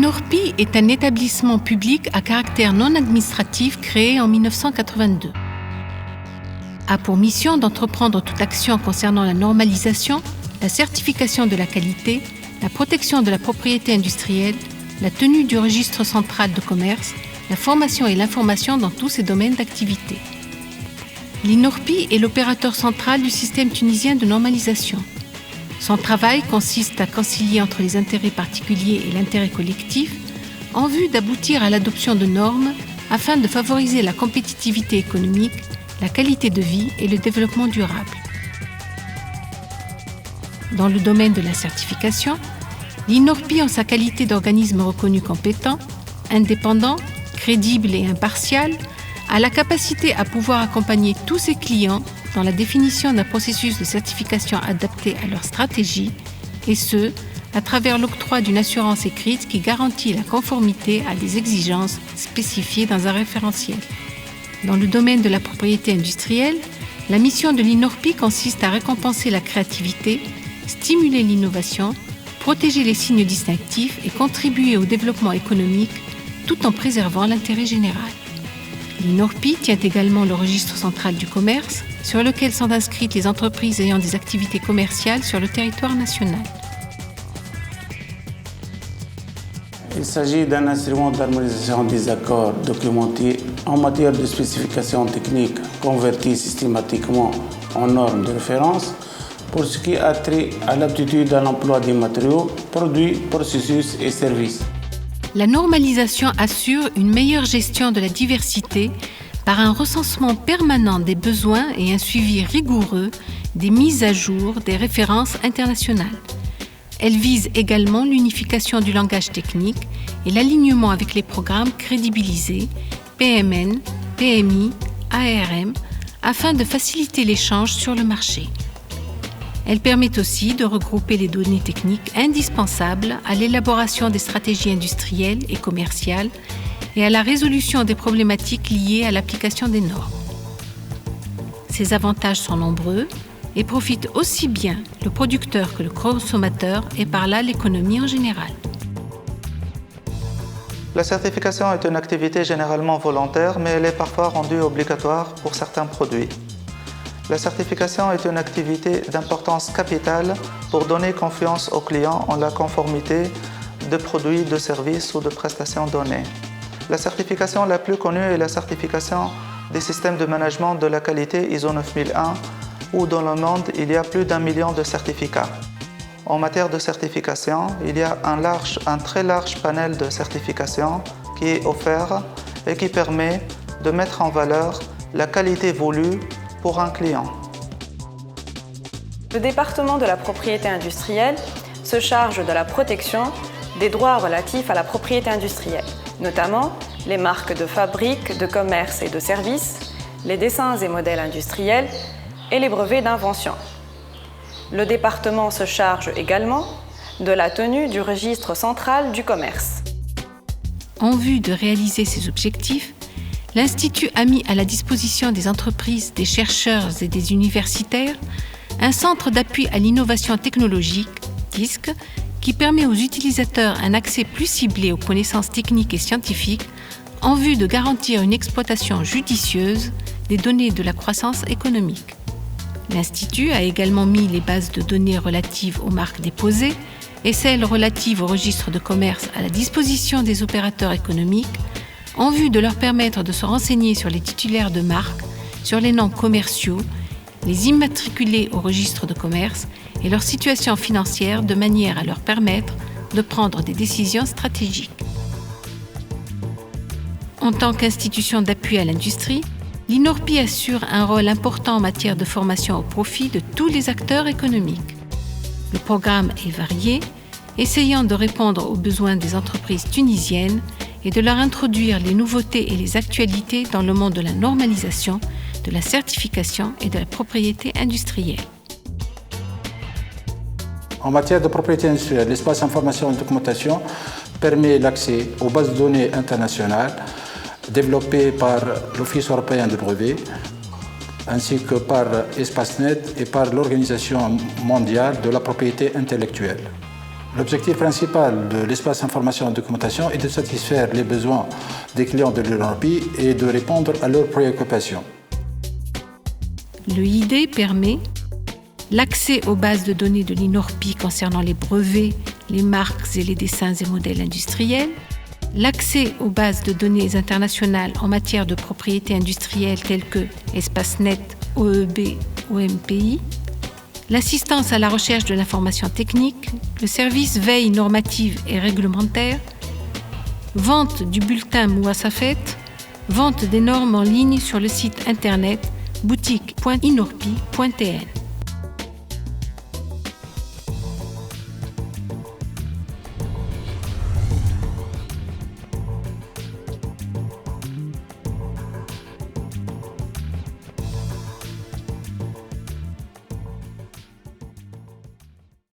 L'INORPI est un établissement public à caractère non administratif créé en 1982. A pour mission d'entreprendre toute action concernant la normalisation, la certification de la qualité, la protection de la propriété industrielle, la tenue du registre central de commerce, la formation et l'information dans tous ces domaines d'activité. L'INORPI est l'opérateur central du système tunisien de normalisation. Son travail consiste à concilier entre les intérêts particuliers et l'intérêt collectif en vue d'aboutir à l'adoption de normes afin de favoriser la compétitivité économique, la qualité de vie et le développement durable. Dans le domaine de la certification, l'INORPI, en sa qualité d'organisme reconnu compétent, indépendant, crédible et impartial, a la capacité à pouvoir accompagner tous ses clients dans la définition d'un processus de certification adapté à leur stratégie, et ce, à travers l'octroi d'une assurance écrite qui garantit la conformité à des exigences spécifiées dans un référentiel. Dans le domaine de la propriété industrielle, la mission de l'INORPI consiste à récompenser la créativité, stimuler l'innovation, protéger les signes distinctifs et contribuer au développement économique tout en préservant l'intérêt général. L'INORPI tient également le registre central du commerce, sur lequel sont inscrites les entreprises ayant des activités commerciales sur le territoire national. Il s'agit d'un instrument d'harmonisation des accords documentés en matière de spécifications techniques convertis systématiquement en normes de référence pour ce qui a trait à l'aptitude à l'emploi des matériaux, produits, processus et services. La normalisation assure une meilleure gestion de la diversité par un recensement permanent des besoins et un suivi rigoureux des mises à jour des références internationales. Elle vise également l'unification du langage technique et l'alignement avec les programmes crédibilisés, PMN, PMI, ARM, afin de faciliter l'échange sur le marché. Elle permet aussi de regrouper les données techniques indispensables à l'élaboration des stratégies industrielles et commerciales et à la résolution des problématiques liées à l'application des normes. Ces avantages sont nombreux et profitent aussi bien le producteur que le consommateur et par là l'économie en général. La certification est une activité généralement volontaire, mais elle est parfois rendue obligatoire pour certains produits. La certification est une activité d'importance capitale pour donner confiance aux clients en la conformité de produits, de services ou de prestations données. La certification la plus connue est la certification des systèmes de management de la qualité ISO 9001, où dans le monde il y a plus d'1 million de certificats. En matière de certification, il y a un très large panel de certification qui est offert et qui permet de mettre en valeur la qualité voulue pour un client. Le département de la propriété industrielle se charge de la protection des droits relatifs à la propriété industrielle, notamment les marques de fabrique, de commerce et de services, les dessins et modèles industriels et les brevets d'invention. Le département se charge également de la tenue du registre central du commerce. En vue de réaliser ces objectifs, l'Institut a mis à la disposition des entreprises, des chercheurs et des universitaires un centre d'appui à l'innovation technologique, DISC, qui permet aux utilisateurs un accès plus ciblé aux connaissances techniques et scientifiques en vue de garantir une exploitation judicieuse des données de la croissance économique. L'Institut a également mis les bases de données relatives aux marques déposées et celles relatives au registre de commerce à la disposition des opérateurs économiques en vue de leur permettre de se renseigner sur les titulaires de marques, sur les noms commerciaux, les immatriculer au registre de commerce et leur situation financière de manière à leur permettre de prendre des décisions stratégiques. En tant qu'institution d'appui à l'industrie, l'INORPI assure un rôle important en matière de formation au profit de tous les acteurs économiques. Le programme est varié, essayant de répondre aux besoins des entreprises tunisiennes et de leur introduire les nouveautés et les actualités dans le monde de la normalisation, de la certification et de la propriété industrielle. En matière de propriété industrielle, l'espace information et documentation permet l'accès aux bases de données internationales développées par l'Office européen des brevets, ainsi que par ESPACENET et par l'Organisation mondiale de la propriété intellectuelle. L'objectif principal de l'espace information et documentation est de satisfaire les besoins des clients de l'INORPI et de répondre à leurs préoccupations. Le ID permet l'accès aux bases de données de l'INORPI concernant les brevets, les marques et les dessins et modèles industriels, l'accès aux bases de données internationales en matière de propriété industrielle telles que ESPACENET, OEB, OMPI, l'assistance à la recherche de l'information technique, le service veille normative et réglementaire, vente du bulletin Mouassafet, vente des normes en ligne sur le site internet boutique.inorpi.tn.